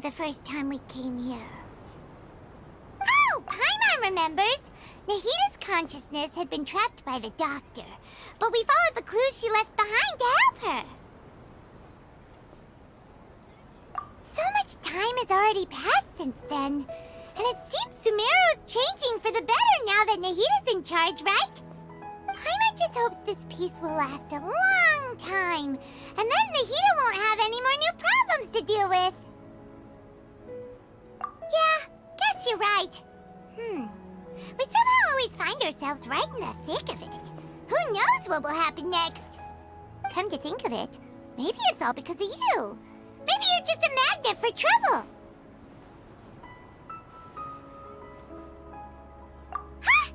the first time we came here. Oh, Paimon remembers! Nahita's consciousness had been trapped by the doctor, but we followed the clues she left behind to help her. So much time has already passed since then, and it seems Sumeru's changing for the better now that Nahita's in charge, right? Paimon just hopes this peace will last a long time, and then Nahita won't have any more new problems to deal with. Yeah, guess you're right. We somehow always find ourselves right in the thick of it. Who knows what will happen next? Come to think of it, maybe it's all because of you. Maybe you're just a magnet for trouble. Huh?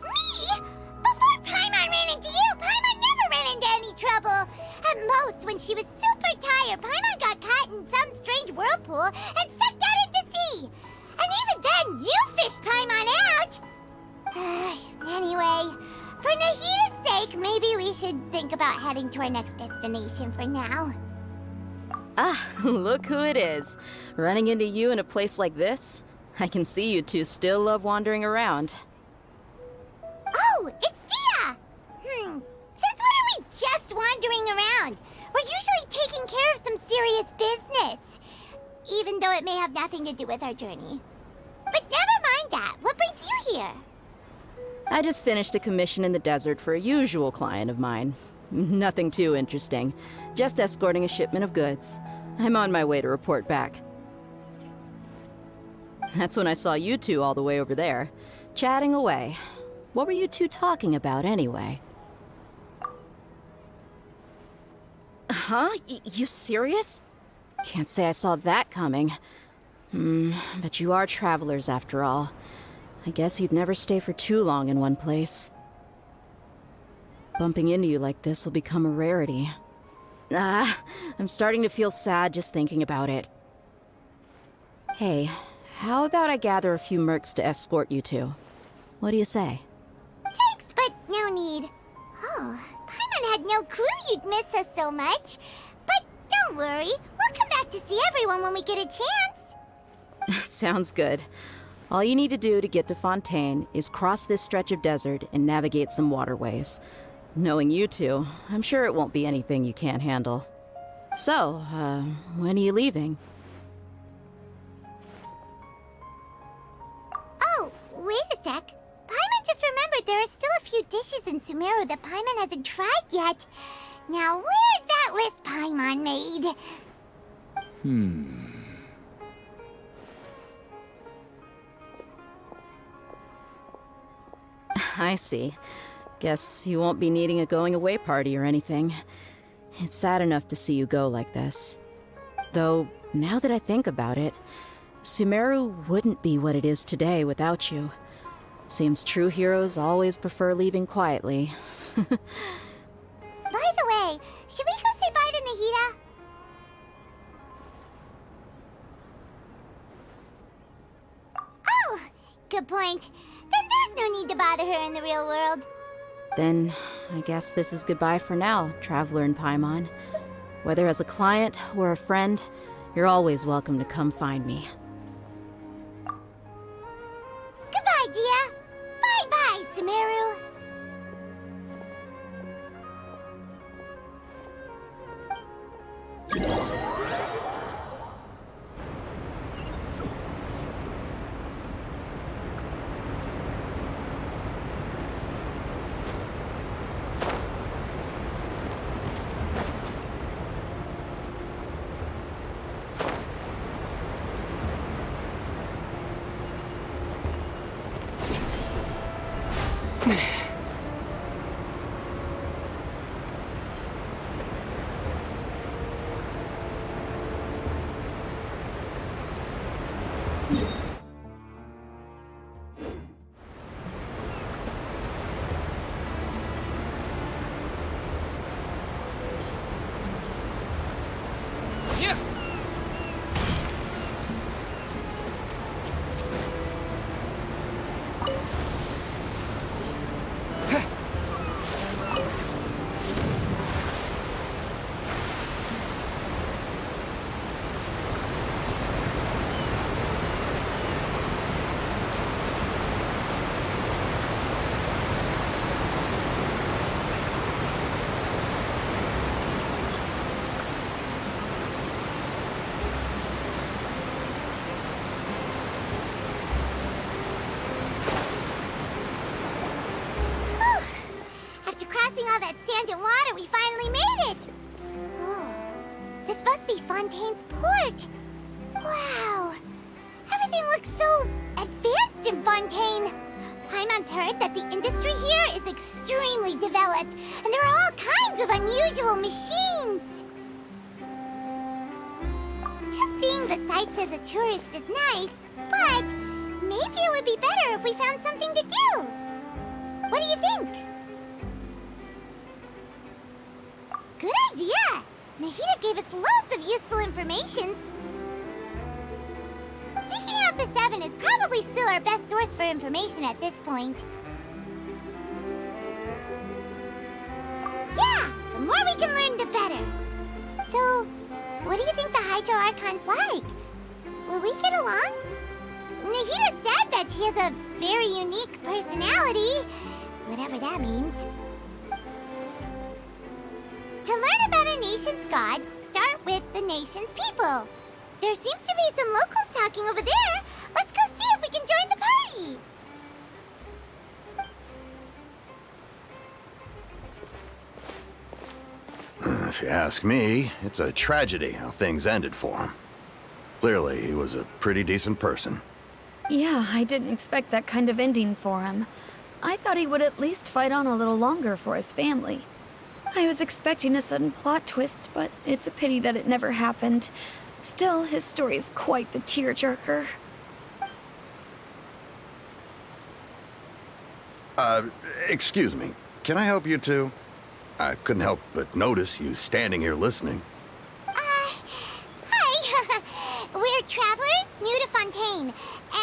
Me? Before Paimon ran into you, Paimon never ran into any trouble. At most, when she was super tired, Paimon got caught in some strange whirlpool and sucked out into sea. And even then, you fished Paimon out! Anyway, for Nahita's sake, maybe we should think about heading to our next destination for now. Ah, look who it is. Running into you in a place like this? I can see you two still love wandering around. Oh, it's Dia! Since when are we just wandering around? We're usually taking care of some serious business. Even though it may have nothing to do with our journey. But never mind that. What brings you here? I just finished a commission in the desert for a usual client of mine. Nothing too interesting. Just escorting a shipment of goods. I'm on my way to report back. That's when I saw you two all the way over there, chatting away. What were you two talking about anyway? Huh? You serious? Can't say I saw that coming. But you are travelers after all. I guess you'd never stay for too long in one place. Bumping into you like this will become a rarity. I'm starting to feel sad just thinking about it. Hey, how about I gather a few mercs to escort you two? What do you say? Thanks, but no need. Oh, Paimon had no clue you'd miss us so much. But don't worry, we'll come back to see everyone when we get a chance. Sounds good. All you need to do to get to Fontaine is cross this stretch of desert and navigate some waterways. Knowing you two, I'm sure it won't be anything you can't handle. So, when are you leaving? Oh, wait a sec. Paimon just remembered there are still a few dishes in Sumeru that Paimon hasn't tried yet. Now, where's that list Paimon made? I see. Guess you won't be needing a going-away party or anything. It's sad enough to see you go like this. Though, now that I think about it, Sumeru wouldn't be what it is today without you. Seems true heroes always prefer leaving quietly. By the way, should we go say bye to Nahita? Oh, good point. Then there's no need to bother her in the real world. Then, I guess this is goodbye for now, Traveler in Paimon. Whether as a client or a friend, you're always welcome to come find me. Goodbye, Dia. Bye-bye, Sumeru. all that sand and water, we finally made it! Oh, this must be Fontaine's port. Wow, everything looks so advanced in Fontaine. Paimon's heard that the industry here is extremely developed, and there are all kinds of unusual machines. Just seeing the sights as a tourist is nice, but maybe it would be better if we found something to do. What do you think? Good idea! Nahida gave us loads of useful information. Seeking out the Seven is probably still our best source for information at this point. Yeah, the more we can learn, the better. So, what do you think the Hydro Archon's like? Will we get along? Nahida said that she has a very unique personality, whatever that means. To learn about a nation's god, start with the nation's people. There seems to be some locals talking over there. Let's go see if we can join the party. If you ask me, it's a tragedy how things ended for him. Clearly, he was a pretty decent person. Yeah, I didn't expect that kind of ending for him. I thought he would at least fight on a little longer for his family. I was expecting a sudden plot twist, but it's a pity that it never happened. Still, his story is quite the tearjerker. Excuse me. Can I help you two? I couldn't help but notice you standing here listening. Hi. We're travelers new to Fontaine,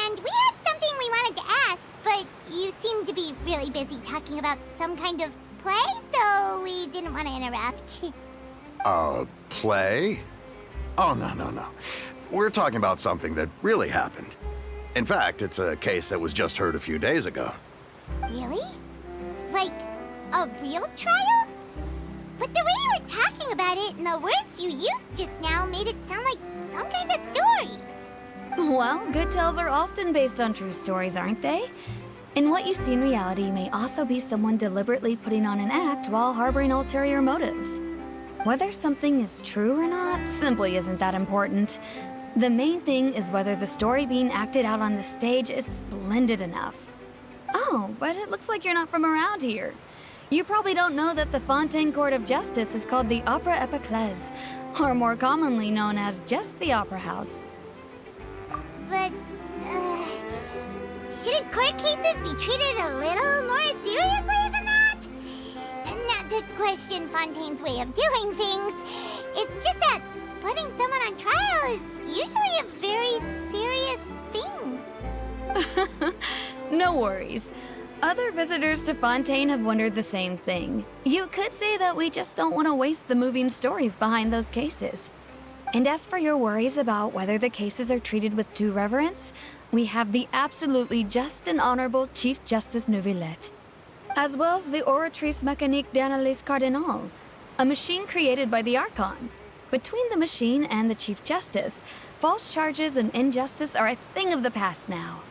and we had something we wanted to ask, but you seem to be really busy talking about some kind of play, so we didn't want to interrupt. Play? Oh, no. We're talking about something that really happened. In fact, it's a case that was just heard a few days ago. Really? Like, a real trial? But the way you were talking about it and the words you used just now made it sound like some kind of story. Well, good tales are often based on true stories, aren't they? And what you see in reality may also be someone deliberately putting on an act while harboring ulterior motives. Whether something is true or not simply isn't that important. The main thing is whether the story being acted out on the stage is splendid enough. Oh, but it looks like you're not from around here. You probably don't know that the Fontaine Court of Justice is called the Opera Epiclese, or more commonly known as just the Opera House. But, shouldn't court cases be treated a little more seriously than that? Not to question Fontaine's way of doing things, it's just that putting someone on trial is usually a very serious thing. No worries. Other visitors to Fontaine have wondered the same thing. You could say that we just don't want to waste the moving stories behind those cases. And as for your worries about whether the cases are treated with due reverence, we have the absolutely just and honorable Chief Justice Neuvillette, as well as the Oratrice Mécanique d'Analyse Cardinal, a machine created by the Archon. Between the machine and the Chief Justice, false charges and injustice are a thing of the past now.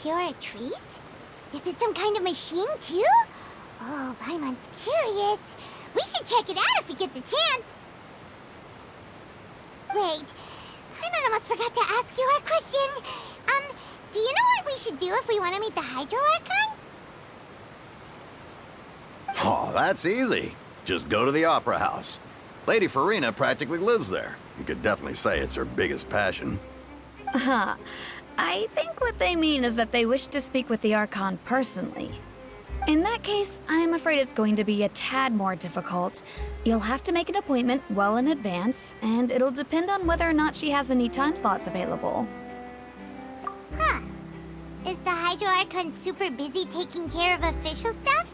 Oratrice? Is it some kind of machine, too? Oh, Paimon's curious. We should check it out if we get the chance. Wait, Paimon almost forgot to ask you our question. Do you know what we should do if we want to meet the Hydro Archon? Oh, that's easy. Just go to the Opera House. Lady Farina practically lives there. You could definitely say it's her biggest passion. I think what they mean is that they wish to speak with the Archon personally. In that case, I am afraid it's going to be a tad more difficult. You'll have to make an appointment well in advance, and it'll depend on whether or not she has any time slots available. Huh. Is the Hydro Archon super busy taking care of official stuff?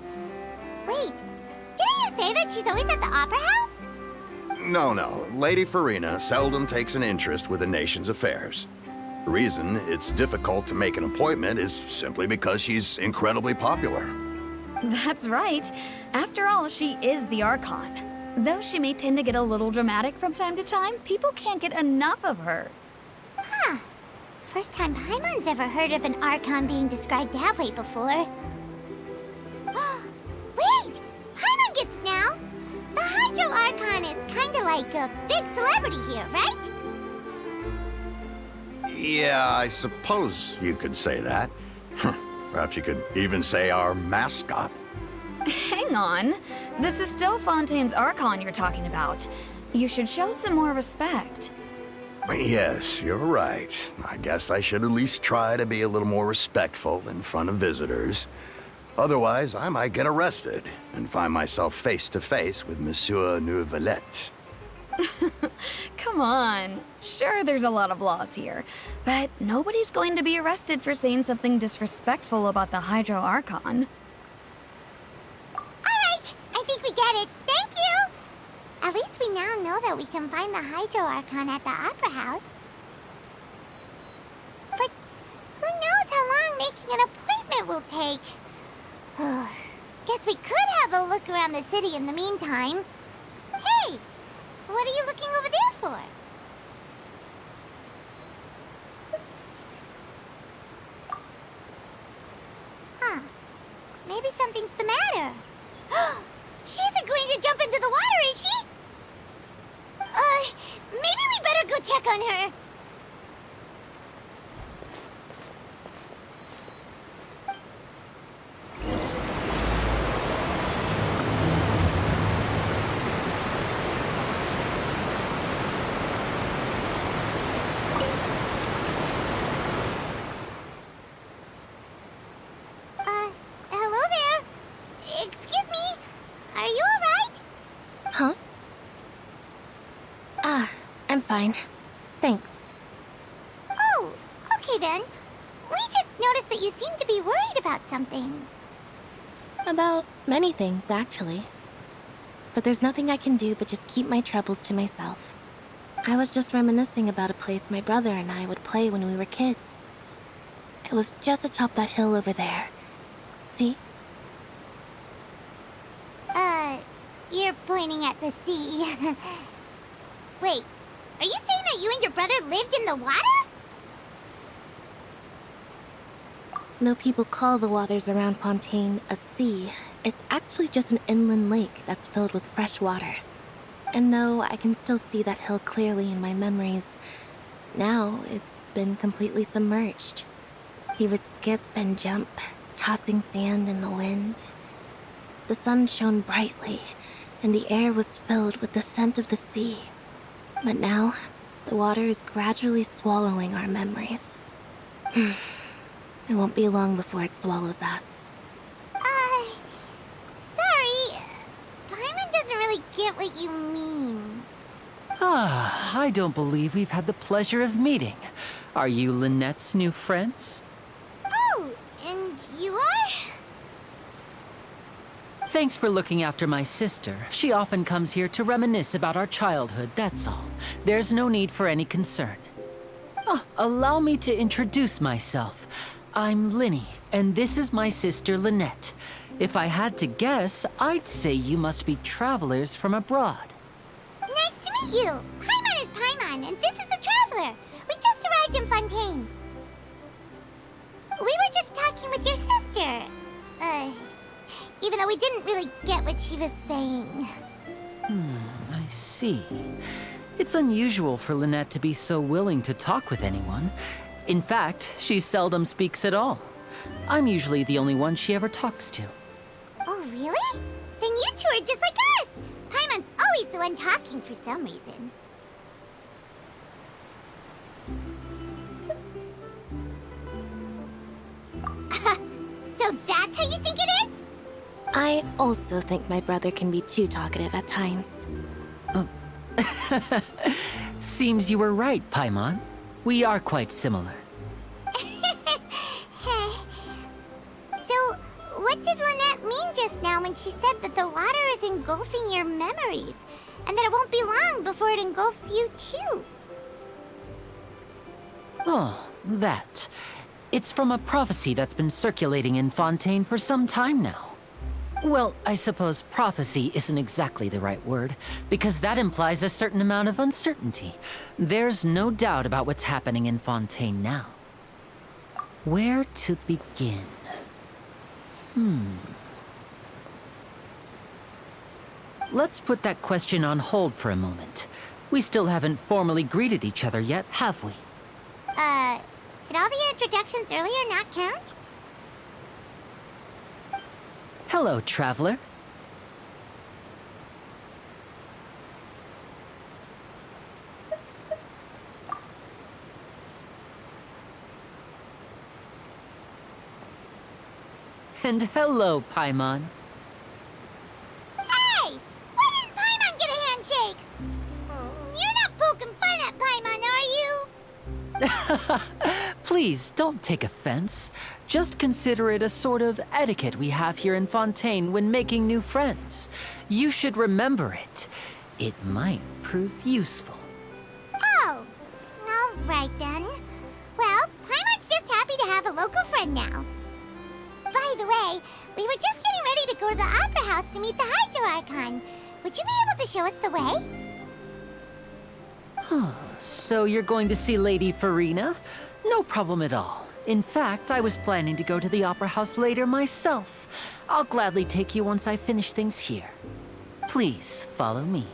Wait, didn't you say that she's always at the Opera House? No. Lady Farina seldom takes an interest with the nation's affairs. The reason it's difficult to make an appointment is simply because she's incredibly popular. That's right. After all, she is the Archon. Though she may tend to get a little dramatic from time to time, people can't get enough of her. Huh. First time Paimon's ever heard of an Archon being described that way before. like a big celebrity here, right? Yeah, I suppose you could say that. Perhaps you could even say our mascot. Hang on. This is still Fontaine's Archon you're talking about. You should show some more respect. Yes, you're right. I guess I should at least try to be a little more respectful in front of visitors. Otherwise, I might get arrested and find myself face to face with Monsieur Neuvillette. Come on. Sure, there's a lot of laws here, but nobody's going to be arrested for saying something disrespectful about the Hydro Archon. Alright, I think we get it. Thank you! At least we now know that we can find the Hydro Archon at the Opera House. But who knows how long making an appointment will take? Guess we could have a look around the city in the meantime. Hey! What are you looking over there for? Huh. Maybe something's the matter. She isn't going to jump into the water, is she? Maybe we better go check on her. Hello there. Excuse me. Are you alright? Huh? I'm fine. Thanks. Oh, okay then. We just noticed that you seem to be worried about something. About many things, actually. But there's nothing I can do but just keep my troubles to myself. I was just reminiscing about a place my brother and I would play when we were kids. It was just atop that hill over there. See? You're pointing at the sea. Wait, are you saying that you and your brother lived in the water? Though people call the waters around Fontaine a sea, it's actually just an inland lake that's filled with fresh water. And though I can still see that hill clearly in my memories, now it's been completely submerged. He would skip and jump, tossing sand in the wind. The sun shone brightly, and the air was filled with the scent of the sea. But now, the water is gradually swallowing our memories. It won't be long before it swallows us. Sorry. Paimon doesn't really get what you mean. I don't believe we've had the pleasure of meeting. Are you Lynette's new friends? Oh, and you are? Thanks for looking after my sister. She often comes here to reminisce about our childhood, that's all. There's no need for any concern. Allow me to introduce myself. I'm Linny, and this is my sister Lynette. If I had to guess, I'd say you must be travelers from abroad. Nice to meet you. Paimon is Paimon, and this is the Traveler. We just arrived in Fontaine. We were just talking with your sister. Even though we didn't really get what she was saying. I see. It's unusual for Lynette to be so willing to talk with anyone. In fact, she seldom speaks at all. I'm usually the only one she ever talks to. Oh, really? Then you two are just like us. Paimon's always the one talking for some reason. So that's how you think it is? I also think my brother can be too talkative at times. Seems you were right, Paimon. We are quite similar. So, what did Lynette mean just now when she said that the water is engulfing your memories, and that it won't be long before it engulfs you too? Oh, that. It's from a prophecy that's been circulating in Fontaine for some time now. Well, I suppose prophecy isn't exactly the right word, because that implies a certain amount of uncertainty. There's no doubt about what's happening in Fontaine now. Where to begin? let's put that question on hold for a moment. We still haven't formally greeted each other yet, have we? Did all the introductions earlier not count? Hello, traveler. And hello, Paimon. Hey! Why didn't Paimon get a handshake? You're not poking fun at Paimon, are you? Please, don't take offense. Just consider it a sort of etiquette we have here in Fontaine when making new friends. You should remember it. It might prove useful. Oh, all right then. Well, Paimon's just happy to have a local friend now. By the way, we were just getting ready to go to the Opera House to meet the Hydro Archon. Would you be able to show us the way? So you're going to see Lady Farina? No problem at all. In fact, I was planning to go to the Opera House later myself. I'll gladly take you once I finish things here. Please, follow me.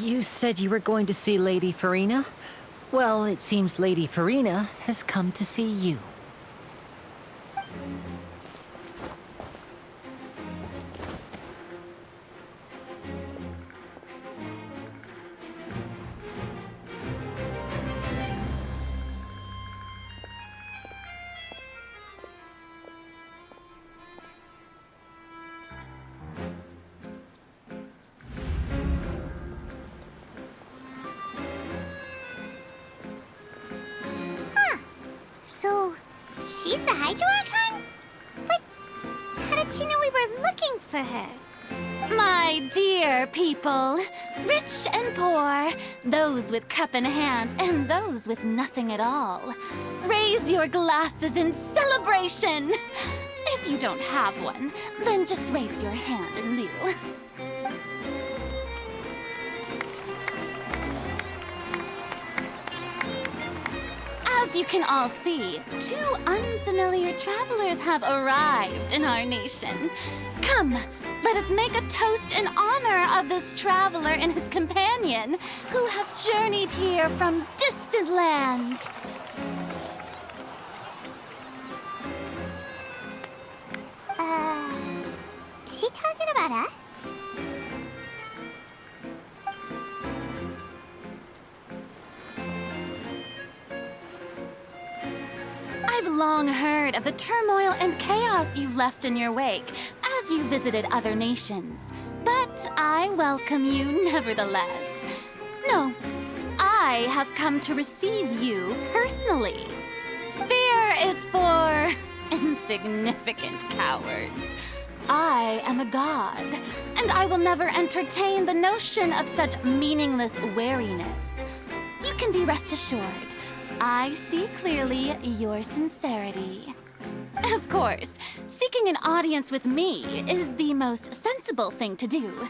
You said you were going to see Lady Farina? Well, it seems Lady Farina has come to see you. So, she's the Hydro Archon? But how did she know we were looking for her? My dear people, rich and poor, those with cup in hand and those with nothing at all, raise your glasses in celebration. If you don't have one, then just raise your hand in lieu. As you can all see, two unfamiliar travelers have arrived in our nation. Come, let us make a toast in honor of this traveler and his companion who have journeyed here from distant lands. Is she talking about us? I've long heard of the turmoil and chaos you've left in your wake as you visited other nations. But I welcome you nevertheless. No, I have come to receive you personally. Fear is for insignificant cowards. I am a god, and I will never entertain the notion of such meaningless wariness. You can be rest assured. I see clearly your sincerity. Of course, seeking an audience with me is the most sensible thing to do.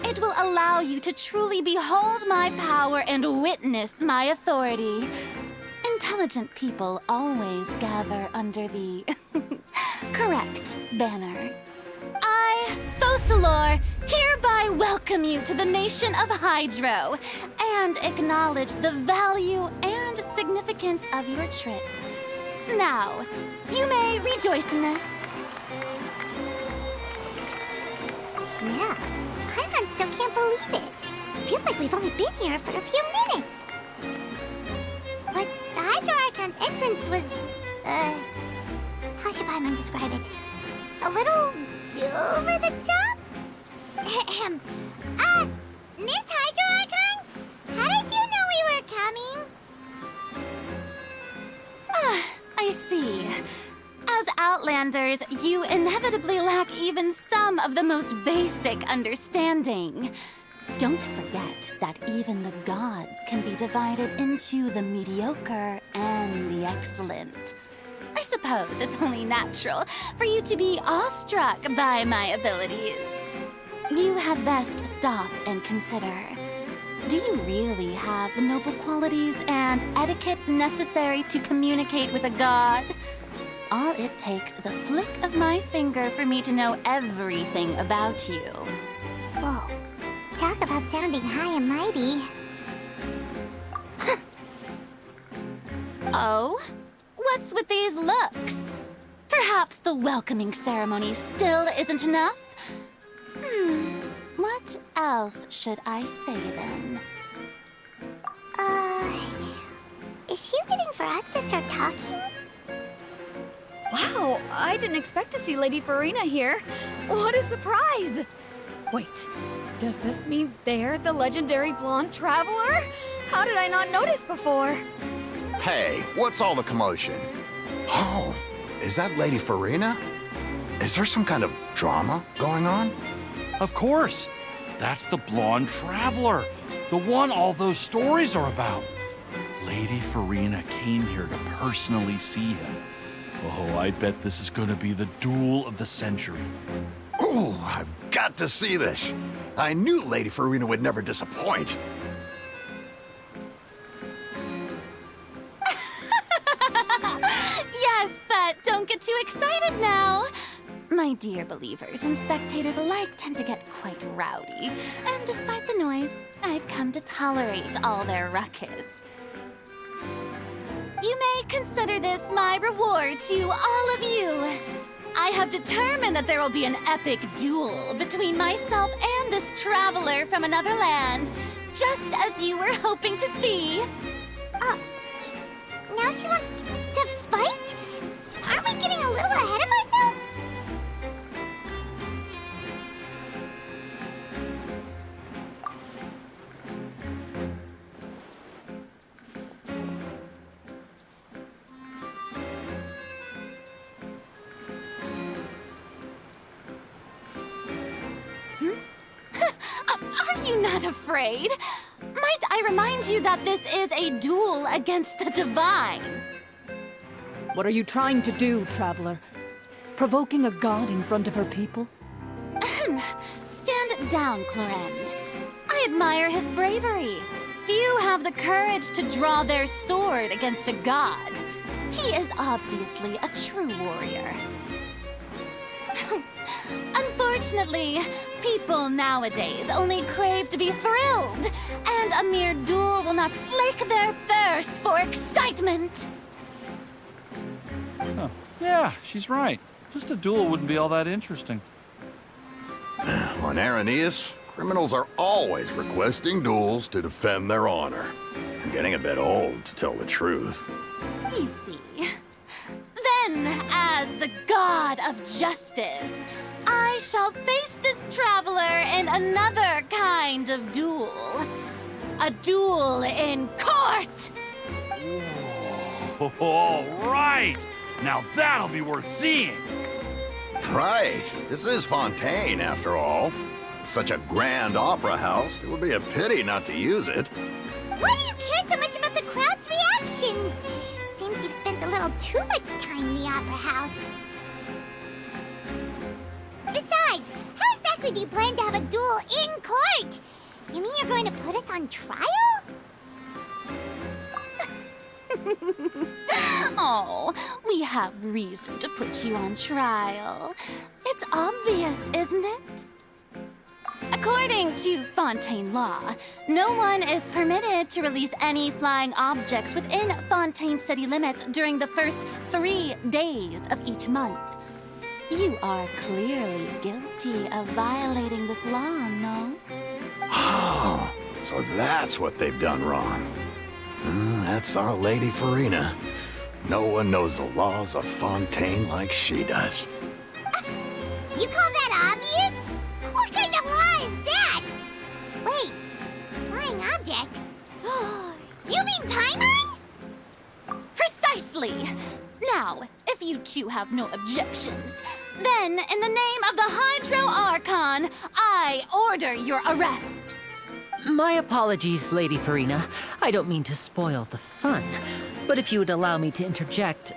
It will allow you to truly behold my power and witness my authority. Intelligent people always gather under the correct banner. I, Focalor, hereby welcome you to the nation of Hydro and acknowledge the value and significance of your trip. Now, you may rejoice in this. Yeah, Paimon still can't believe it. Feels like we've only been here for a few minutes. But the Hydro Archon's entrance was, how should Paimon describe it? A little over the top? Miss Hydro Archon? How did you know we were coming? I see. As Outlanders, you inevitably lack even some of the most basic understanding. Don't forget that even the gods can be divided into the mediocre and the excellent. I suppose it's only natural for you to be awestruck by my abilities. You had best stop and consider. Do you really have the noble qualities and etiquette necessary to communicate with a god? All it takes is a flick of my finger for me to know everything about you. Whoa. Talk about sounding high and mighty. Oh? What's with these looks? Perhaps the welcoming ceremony still isn't enough? What else should I say then? Is she waiting for us to start talking? Wow, I didn't expect to see Lady Farina here. What a surprise! Wait, does this mean they're the legendary blonde traveler? How did I not notice before? Hey, what's all the commotion? Oh, is that Lady Farina? Is there some kind of drama going on? Of course. That's the blonde traveler. The one all those stories are about. Lady Farina came here to personally see him. Oh, I bet this is going to be the duel of the century. Ooh, I've got to see this. I knew Lady Farina would never disappoint. Yes, but don't get too excited now. My dear believers and spectators alike tend to get quite rowdy, and despite the noise, I've come to tolerate all their ruckus. You may consider this my reward to all of you. I have determined that there will be an epic duel between myself and this traveler from another land, just as you were hoping to see. Now she wants to fight? Aren't we getting a little ahead of ourselves? Are you not afraid? Might I remind you that this is a duel against the divine? What are you trying to do, traveler? Provoking a god in front of her people? Stand down, Clorend. I admire his bravery. Few have the courage to draw their sword against a god. He is obviously a true warrior. Unfortunately, people nowadays only crave to be thrilled, and a mere duel will not slake their thirst for excitement. Huh. Yeah, she's right. Just a duel wouldn't be all that interesting. On Araneus, criminals are always requesting duels to defend their honor. I'm getting a bit old, to tell the truth. You see. Then, as the god of justice, I shall face this traveler in another kind of duel. A duel in court! Oh, all right! Now that'll be worth seeing! Right. This is Fontaine, after all. Such a grand opera house, it would be a pity not to use it. Why do you care so much about the crowd's reactions? Seems you've spent a little too much time in the opera house. Besides, how exactly do you plan to have a duel in court? You mean you're going to put us on trial? Oh, we have reason to put you on trial. It's obvious, isn't it? According to Fontaine law, no one is permitted to release any flying objects within Fontaine city limits during the first 3 days of each month. You are clearly guilty of violating this law, no? Oh, so that's what they've done wrong. That's our Lady Farina. No one knows the laws of Fontaine like she does. You call that obvious? What kind of law is that? Wait, flying object? You mean Paimon? Precisely! Now, if you two have no objections, then in the name of the Hydro Archon, I order your arrest. My apologies, Lady Farina. I don't mean to spoil the fun. But if you would allow me to interject,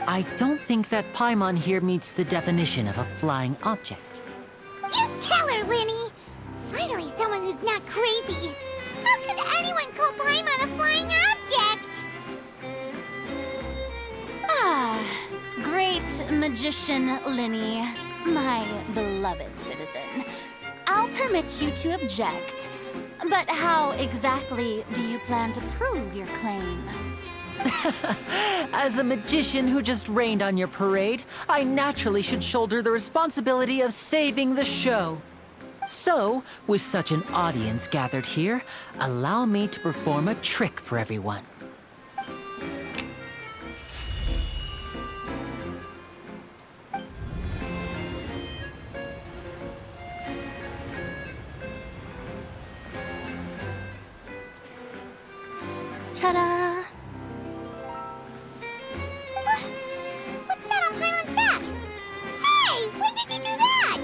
I don't think that Paimon here meets the definition of a flying object. You tell her, Linny! Finally someone who's not crazy. How could anyone call Paimon a flying object? Ah, great magician Linny, my beloved citizen. I'll permit you to object, but how exactly do you plan to prove your claim? As a magician who just rained on your parade, I naturally should shoulder the responsibility of saving the show. So, with such an audience gathered here, allow me to perform a trick for everyone. Ta-da! What's that on Paimon's back? Hey, when did you do that?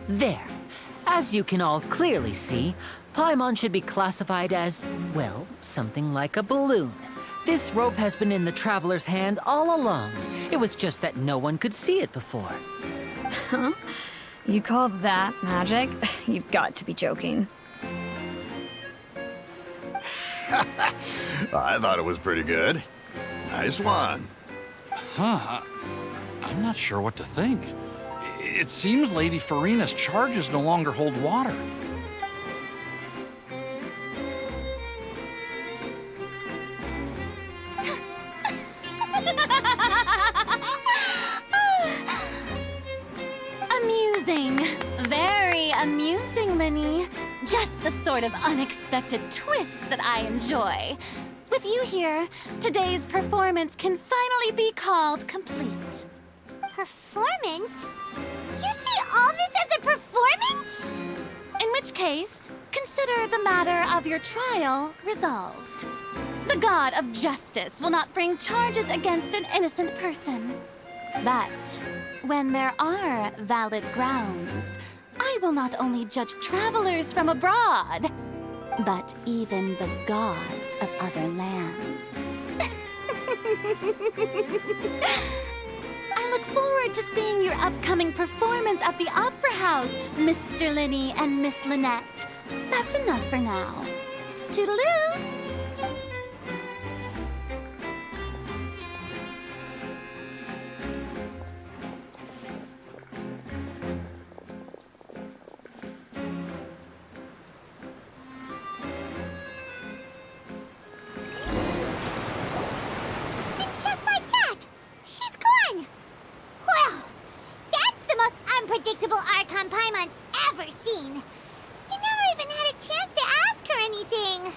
There. As you can all clearly see, Paimon should be classified as, well, something like a balloon. This rope has been in the Traveler's hand all along. It was just that no one could see it before. Huh? You call that magic? You've got to be joking. I thought it was pretty good. Nice one. Huh. I'm not sure what to think. It seems Lady Farina's charges no longer hold water. Amusing. Very amusing, Linny. Just the sort of unexpected twist that I enjoy. With you here, today's performance can finally be called complete. Performance? You see all this as a performance? In which case, consider the matter of your trial resolved. The god of justice will not bring charges against an innocent person. But when there are valid grounds, I will not only judge travelers from abroad, but even the gods of other lands. I look forward to seeing your upcoming performance at the Opera House, Mr. Linny and Miss Lynette. That's enough for now. Toodaloo! Just like that, she's gone. Well, that's the most unpredictable Archon Paimon's ever seen. You never even had a chance to ask her anything.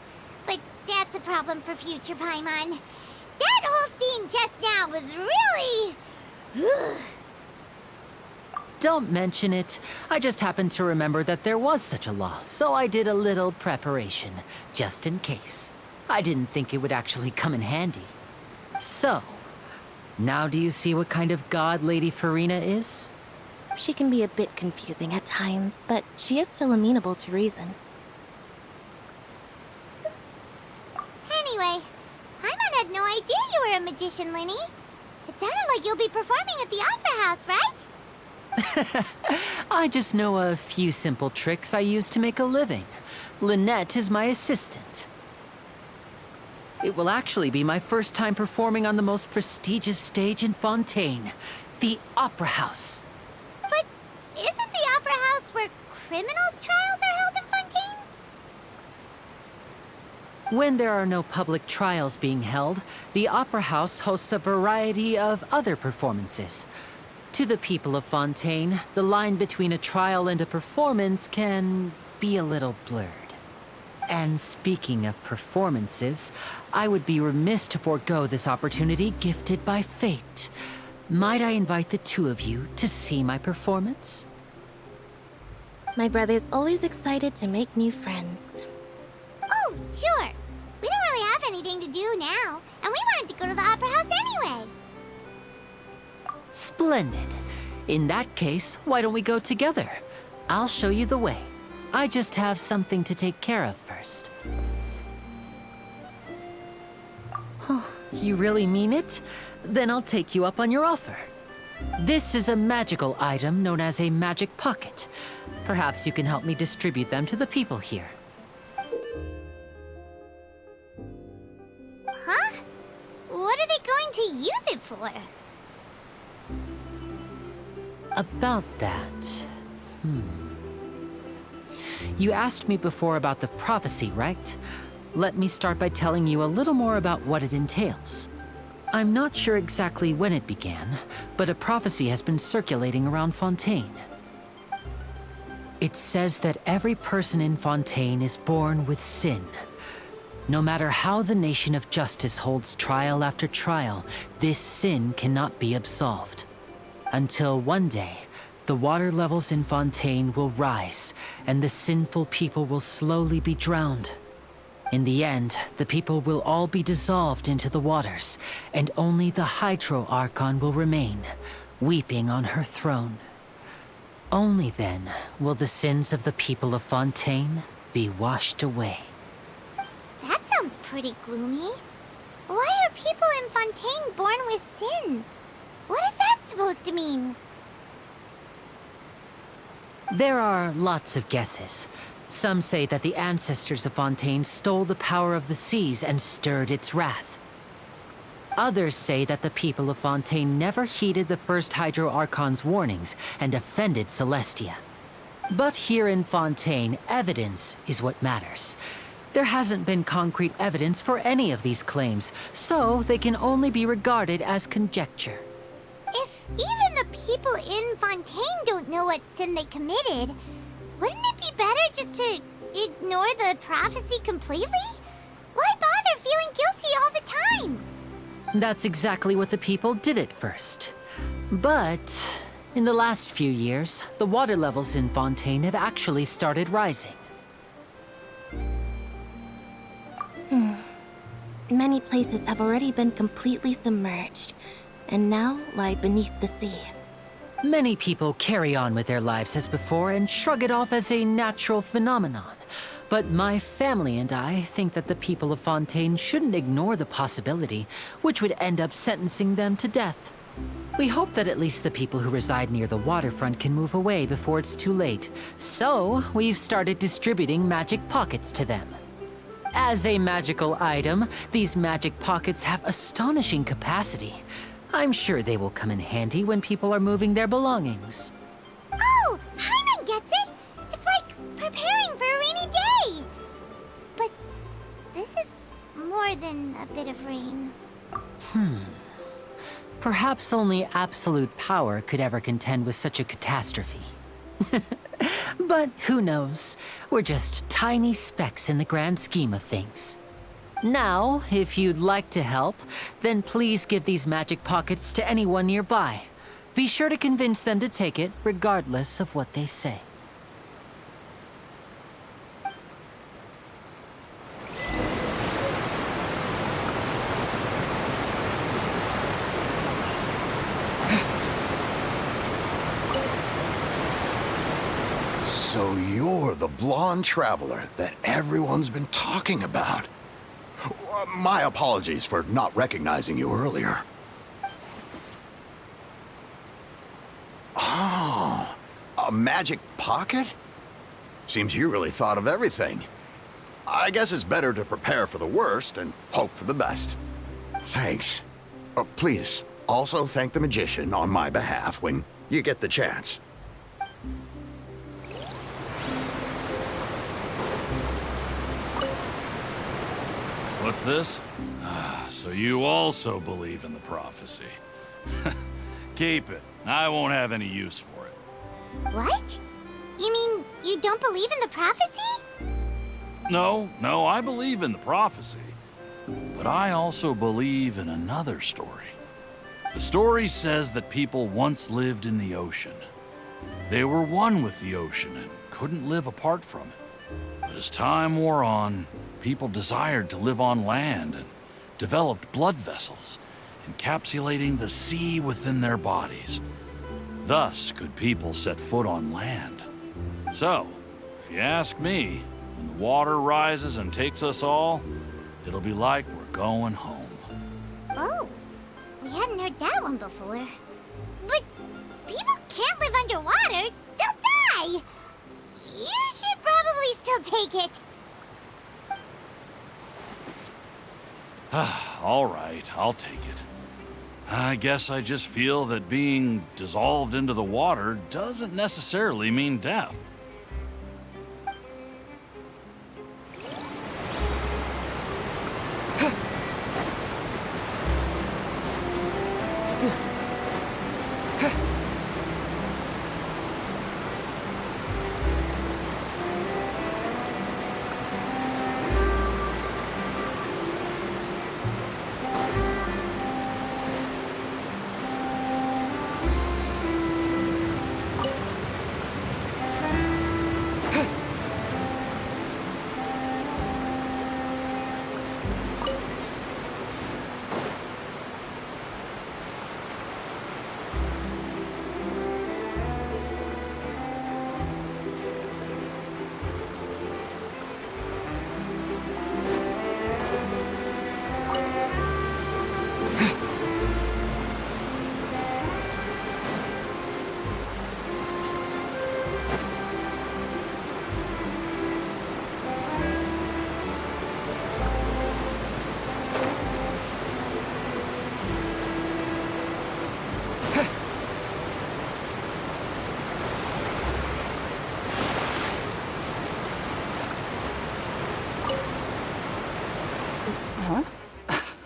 But that's a problem for future Paimon. That whole scene just now was really... Don't mention it. I just happened to remember that there was such a law, so I did a little preparation, just in case. I didn't think it would actually come in handy. So, now do you see what kind of god Lady Farina is? She can be a bit confusing at times, but she is still amenable to reason. Anyway, Paimon had no idea you were a magician, Linny. It sounded like you'll be performing at the Opera House, right? I just know a few simple tricks I use to make a living. Lynette is my assistant. It will actually be my first time performing on the most prestigious stage in Fontaine, the Opera House. But isn't the Opera House where criminal trials are held in Fontaine? When there are no public trials being held, the Opera House hosts a variety of other performances. To the people of Fontaine, the line between a trial and a performance can be a little blurred. And speaking of performances, I would be remiss to forego this opportunity gifted by fate. Might I invite the two of you to see my performance? My brother's always excited to make new friends. Oh, sure. We don't really have anything to do now, and we wanted to go to the Opera House anyway. Splendid. In that case, why don't we go together? I'll show you the way. I just have something to take care of first. Oh, you really mean it? Then I'll take you up on your offer. This is a magical item known as a magic pocket. Perhaps you can help me distribute them to the people here. Huh? What are they going to use it for? About that... You asked me before about the prophecy, right? Let me start by telling you a little more about what it entails. I'm not sure exactly when it began, but a prophecy has been circulating around Fontaine. It says that every person in Fontaine is born with sin. No matter how the Nation of Justice holds trial after trial, this sin cannot be absolved. Until one day, the water levels in Fontaine will rise, and the sinful people will slowly be drowned. In the end, the people will all be dissolved into the waters, and only the Hydro Archon will remain, weeping on her throne. Only then will the sins of the people of Fontaine be washed away. That sounds pretty gloomy. Why are people in Fontaine born with sin? What is that supposed to mean? There are lots of guesses. Some say that the ancestors of Fontaine stole the power of the seas and stirred its wrath. Others say that the people of Fontaine never heeded the first Hydro Archon's warnings and offended Celestia. But here in Fontaine, evidence is what matters. There hasn't been concrete evidence for any of these claims, so they can only be regarded as conjecture. If even the people in Fontaine don't know what sin they committed, wouldn't it be better just to ignore the prophecy completely? Why bother feeling guilty all the time? That's exactly what the people did at first. But in the last few years, the water levels in Fontaine have actually started rising. Many places have already been completely submerged, and now lie beneath the sea. Many people carry on with their lives as before and shrug it off as a natural phenomenon. But my family and I think that the people of Fontaine shouldn't ignore the possibility, which would end up sentencing them to death. We hope that at least the people who reside near the waterfront can move away before it's too late. So, we've started distributing magic pockets to them. As a magical item, these magic pockets have astonishing capacity. I'm sure they will come in handy when people are moving their belongings. Oh, Hyman gets it! It's like preparing for a rainy day! But this is more than a bit of rain. Perhaps only absolute power could ever contend with such a catastrophe. But who knows? We're just tiny specks in the grand scheme of things. Now, if you'd like to help, then please give these magic pockets to anyone nearby. Be sure to convince them to take it, regardless of what they say. So you're the blonde traveler that everyone's been talking about. My apologies for not recognizing you earlier. Oh, a magic pocket? Seems you really thought of everything. I guess it's better to prepare for the worst and hope for the best. Thanks. Please, also thank the magician on my behalf when you get the chance. What's this? So you also believe in the prophecy. Keep it. I won't have any use for it. What? You mean you don't believe in the prophecy? No, I believe in the prophecy. But I also believe in another story. The story says that people once lived in the ocean. They were one with the ocean and couldn't live apart from it. But as time wore on, people desired to live on land and developed blood vessels, encapsulating the sea within their bodies. Thus could people set foot on land. So, if you ask me, when the water rises and takes us all, it'll be like we're going home. Oh, we hadn't heard that one before. But people can't live underwater. They'll die. You should probably still take it. All right, I'll take it. I guess I just feel that being dissolved into the water doesn't necessarily mean death.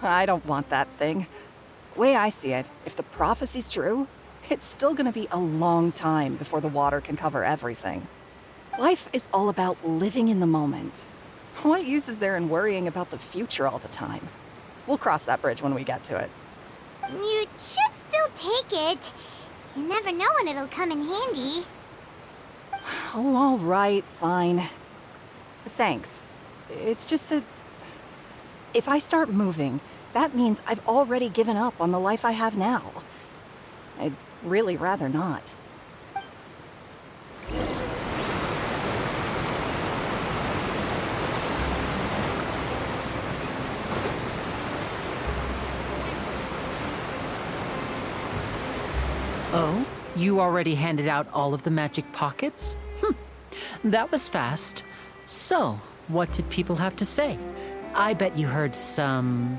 I don't want that thing. Way I see it, if the prophecy's true, it's still gonna be a long time before the water can cover everything. Life is all about living in the moment. What use is there in worrying about the future all the time? We'll cross that bridge when we get to it. You should still take it. You never know when it'll come in handy. Oh, all right, fine. Thanks. It's just that if I start moving, that means I've already given up on the life I have now. I'd really rather not. Oh? You already handed out all of the magic pockets? That was fast. So, what did people have to say? I bet you heard some,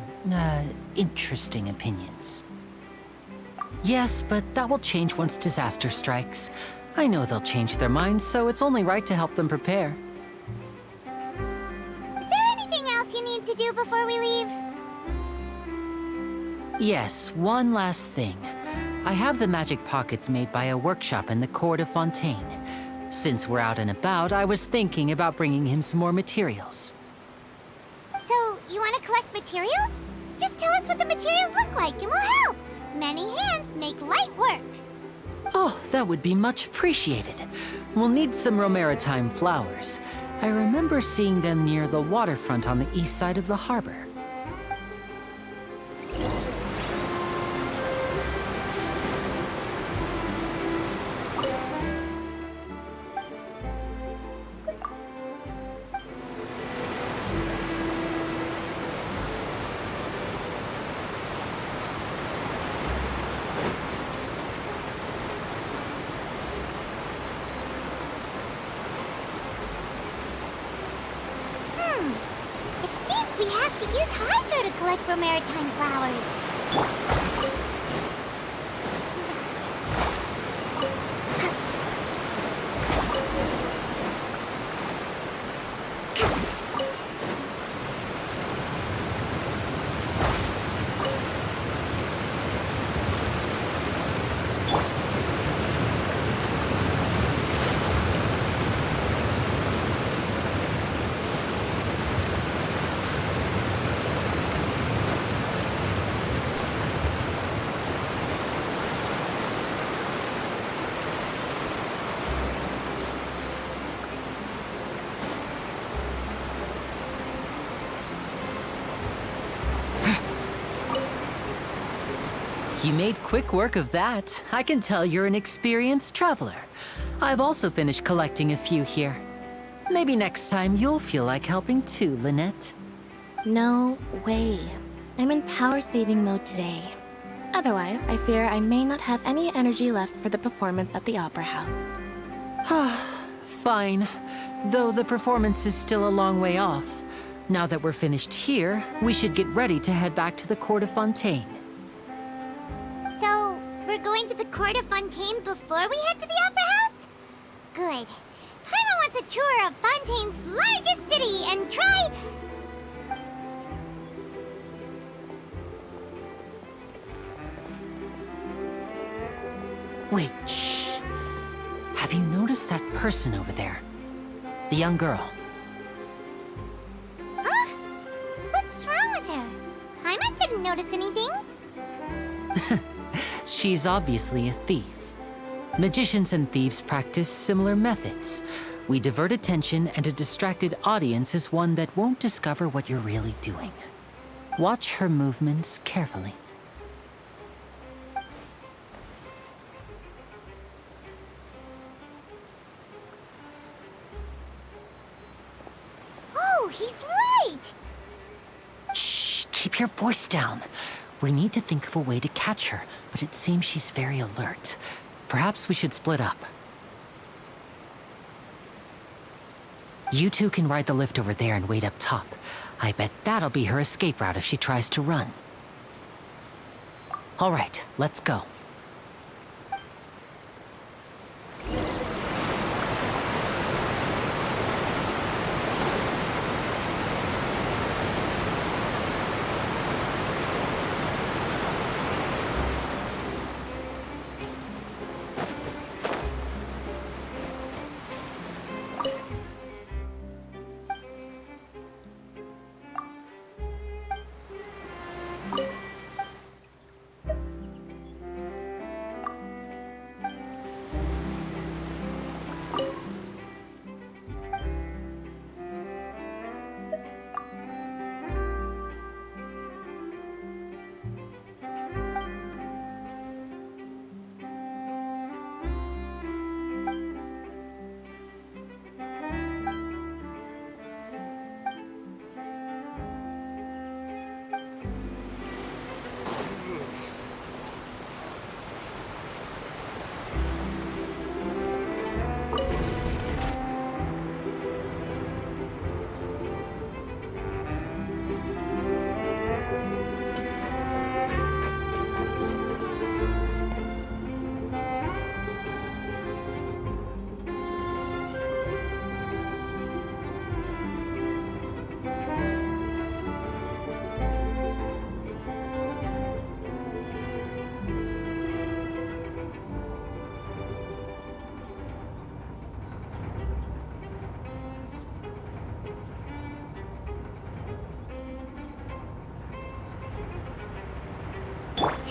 interesting opinions. Yes, but that will change once disaster strikes. I know they'll change their minds, so it's only right to help them prepare. Is there anything else you need to do before we leave? Yes, one last thing. I have the magic pockets made by a workshop in the court of Fontaine. Since we're out and about, I was thinking about bringing him some more materials. So, you want to collect materials? Just tell us what the materials look like and we'll help. Many hands make light work. Oh, that would be much appreciated. We'll need some Romaritime flowers. I remember seeing them near the waterfront on the east side of the harbor. It seems we have to use Hydro to collect Romaritime flowers. You made quick work of that. I can tell you're an experienced traveler. I've also finished collecting a few here. Maybe next time you'll feel like helping too, Lynette. No way. I'm in power-saving mode today. Otherwise, I fear I may not have any energy left for the performance at the Opera House. Fine. Though the performance is still a long way off. Now that we're finished here, we should get ready to head back to the court of Fontaine. So, we're going to the court of Fontaine before we head to the Opera House? Good. Paimon wants a tour of Fontaine's largest city and try... Wait, shh. Have you noticed that person over there? The young girl. Huh? What's wrong with her? Paimon didn't notice anything. She's obviously a thief. Magicians and thieves practice similar methods. We divert attention, and a distracted audience is one that won't discover what you're really doing. Watch her movements carefully. Oh, he's right! Shh, keep your voice down. We need to think of a way to catch her, but it seems she's very alert. Perhaps we should split up. You two can ride the lift over there and wait up top. I bet that'll be her escape route if she tries to run. All right, let's go.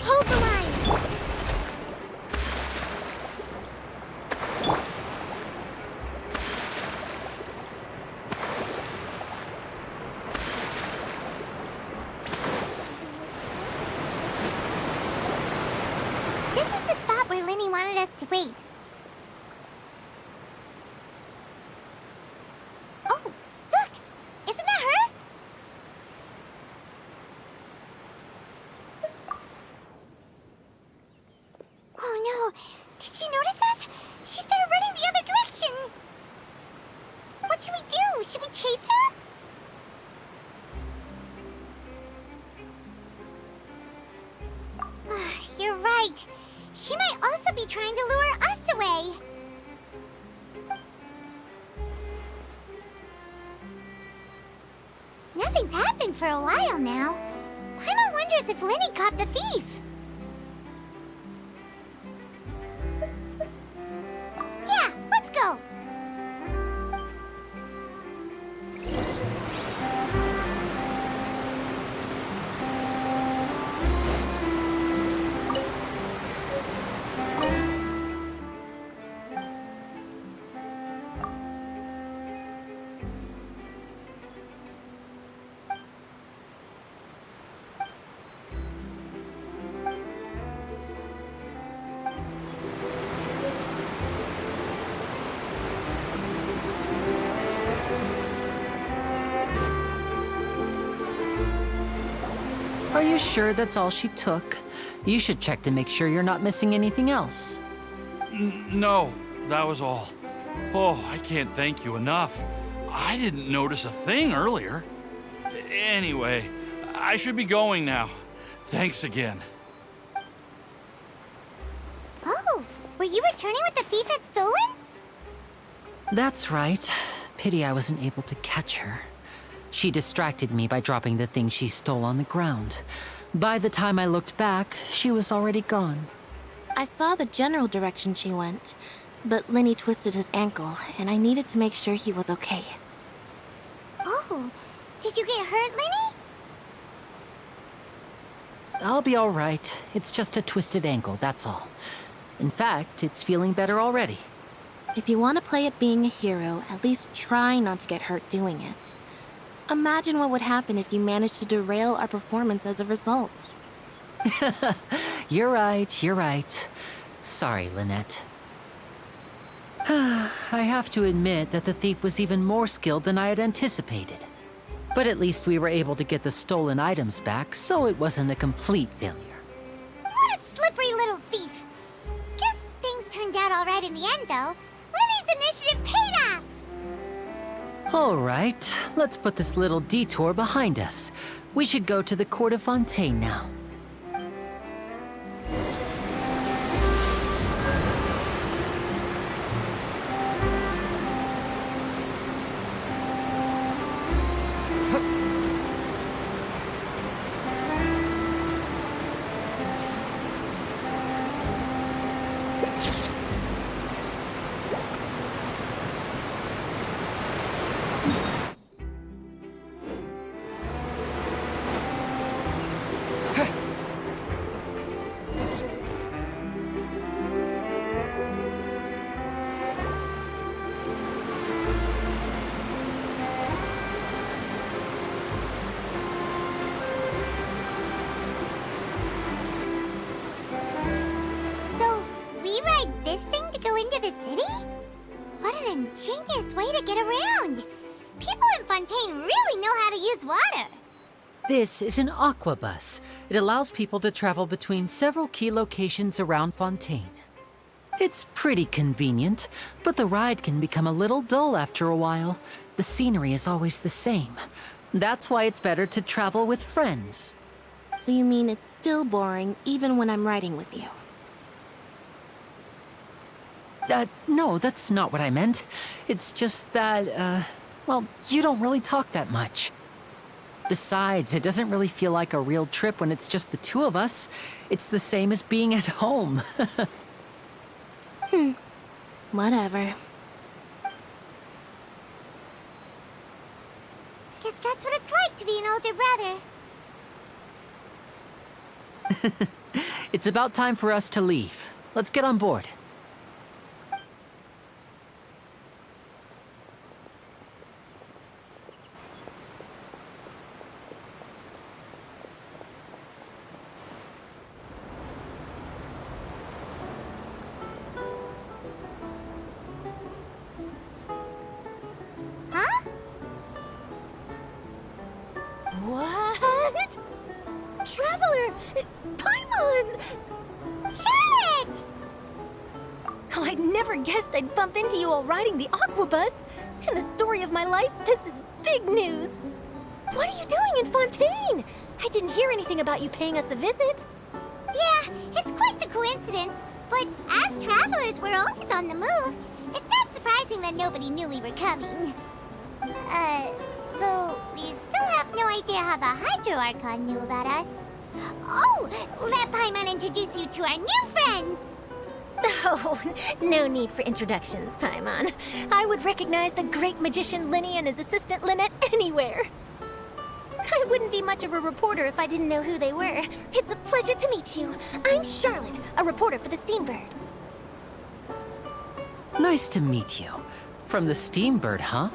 Hold the line! This is the spot where Linny wanted us to wait. Oh, look! Isn't that her? Oh no! Did she notice us? She started running the other direction! What should we do? Should we chase her? You're right. She might also be trying to lure us away. Nothing's happened for a while now. Paimon wonders if Linny caught the thief. Yeah, let's go. Are you sure that's all she took? You should check to make sure you're not missing anything else. No, that was all. Oh, I can't thank you enough. I didn't notice a thing earlier. Anyway, I should be going now. Thanks again. Oh, were you returning what the thief had stolen? That's right. Pity I wasn't able to catch her. She distracted me by dropping the thing she stole on the ground. By the time I looked back, she was already gone. I saw the general direction she went, but Lenny twisted his ankle, and I needed to make sure he was okay. Oh, did you get hurt, Lenny? I'll be all right. It's just a twisted ankle, that's all. In fact, it's feeling better already. If you want to play at being a hero, at least try not to get hurt doing it. Imagine what would happen if you managed to derail our performance as a result. You're right. Sorry, Lynette. I have to admit that the thief was even more skilled than I had anticipated. But at least we were able to get the stolen items back, so it wasn't a complete failure. What a slippery little thief. Guess things turned out all right in the end, though. Lenny's initiative paid off! All right, let's put this little detour behind us. We should go to the court of Fontaine now. So, we ride this thing to go into the city? What an ingenious way to get around! People in Fontaine really know how to use water! This is an aquabus. It allows people to travel between several key locations around Fontaine. It's pretty convenient, but the ride can become a little dull after a while. The scenery is always the same. That's why it's better to travel with friends. So you mean it's still boring even when I'm riding with you? No, that's not what I meant. It's just that, well, you don't really talk that much. Besides, it doesn't really feel like a real trip when it's just the two of us. It's the same as being at home. Whatever. Guess that's what it's like to be an older brother. It's about time for us to leave. Let's get on board. Huh? What? Traveler! Paimon! Charlotte! Oh, I'd never guessed I'd bump into you while riding the aquabus. In the story of my life, this is big news. What are you doing in Fontaine? I didn't hear anything about you paying us a visit. Yeah, it's quite the coincidence, but as travelers, we're always on the move. It's not surprising that nobody knew we were coming. Though we still have no idea how the Hydro Archon knew about us. Oh, let Paimon introduce you to our new friends! Oh, no need for introductions, Paimon. I would recognize the great magician Lenny and his assistant Lynette anywhere. I wouldn't be much of a reporter if I didn't know who they were. It's a pleasure to meet you. I'm Charlotte, a reporter for the Steambird. Nice to meet you. From the Steambird, huh?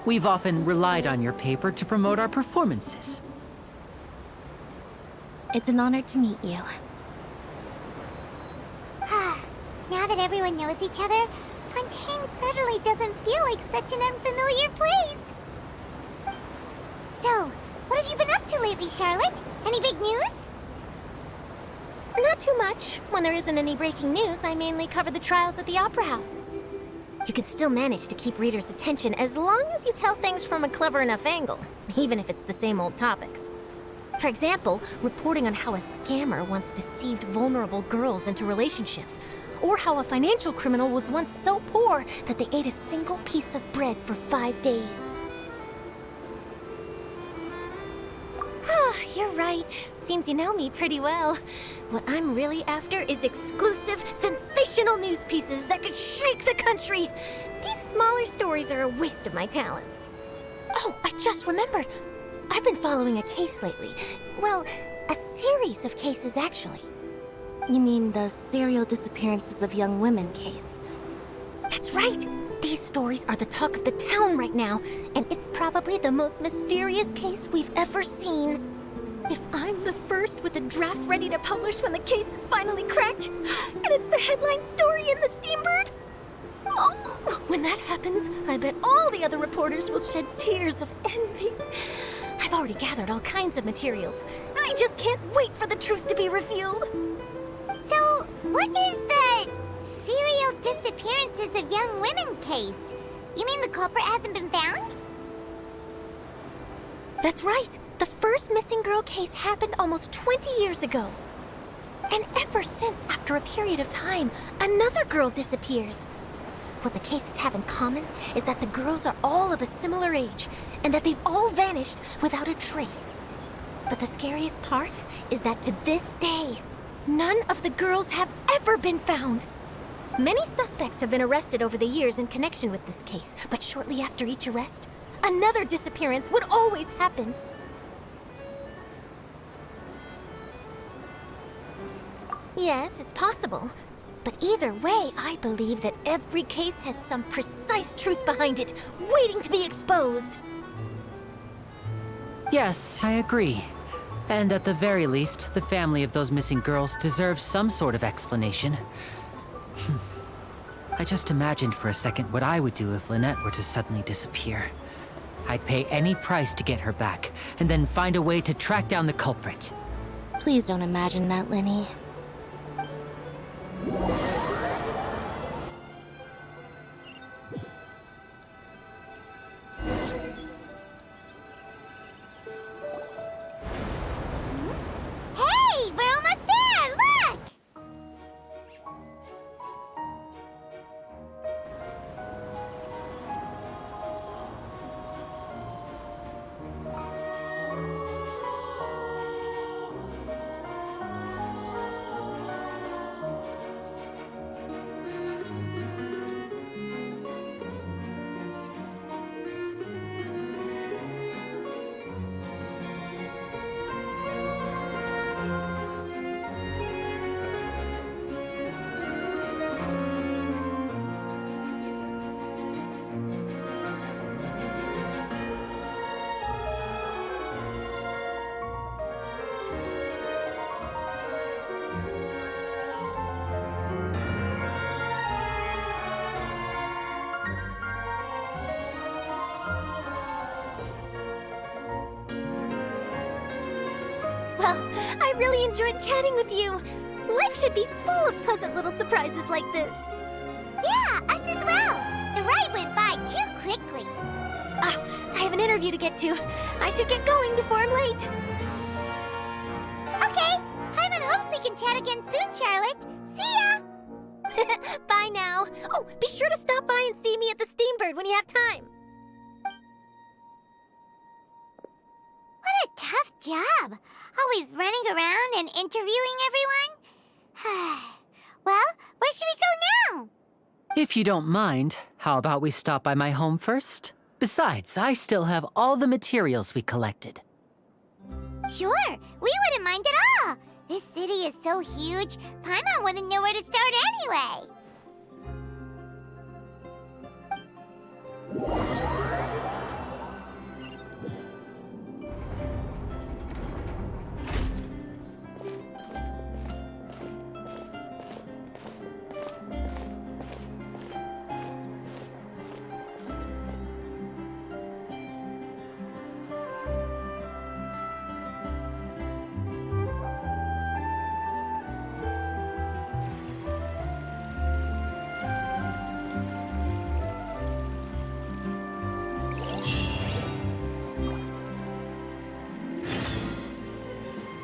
We've often relied on your paper to promote our performances. It's an honor to meet you. Now that everyone knows each other, Fontaine suddenly doesn't feel like such an unfamiliar place. So, what have have you been up to lately, Charlotte? Any big news? Not too much. When there isn't any breaking news, I mainly cover the trials at the Opera House. You can still manage to keep readers' attention as long as you tell things from a clever enough angle, even if it's the same old topics. For example, reporting on how a scammer once deceived vulnerable girls into relationships, or how a financial criminal was once so poor that they ate a single piece of bread for 5 days. Ah, you're right. Seems you know me pretty well. What I'm really after is exclusive, sensational news pieces that could shake the country. These smaller stories are a waste of my talents. Oh, I just remembered. I've been following a case lately. Well, a series of cases, actually. You mean the serial disappearances of young women case? That's right! These stories are the talk of the town right now, and it's probably the most mysterious case we've ever seen. If I'm the first with a draft ready to publish when the case is finally cracked, and it's the headline story in the Steambird, oh, when that happens, I bet all the other reporters will shed tears of envy. I've already gathered all kinds of materials. I just can't wait for the truth to be revealed. So, what is the serial disappearances of young women case? You mean the culprit hasn't been found? That's right. The first missing girl case happened almost 20 years ago. And ever since, after a period of time, another girl disappears. What the cases have in common is that the girls are all of a similar age, and that they've all vanished without a trace. But the scariest part is that to this day, none of the girls have ever been found. Many suspects have been arrested over the years in connection with this case, but shortly after each arrest, another disappearance would always happen. Yes, it's possible. But either way, I believe that every case has some precise truth behind it, waiting to be exposed. Yes, I agree. And at the very least, the family of those missing girls deserves some sort of explanation. I just imagined for a second what I would do if Lynette were to suddenly disappear. I'd pay any price to get her back, and then find a way to track down the culprit. Please don't imagine that, Linny. Hey, we're almost there! Look! Well, I really enjoyed chatting with you. Life should be full of pleasant little surprises like this. Yeah, us as well. The ride went by too quickly. Ah, I have an interview to get to. I should get going before I'm late. Okay, Paimon hopes we can chat again soon, Charlotte. See ya! Bye now. Oh, be sure to stop by and see me at the Steambird when you have time. What a tough job. Always running around and interviewing everyone. Well, where should we go now? If you don't mind, how about we stop by my home first? Besides, I still have all the materials we collected. Sure, we wouldn't mind at all. This city is so huge, Paimon wouldn't know where to start anyway.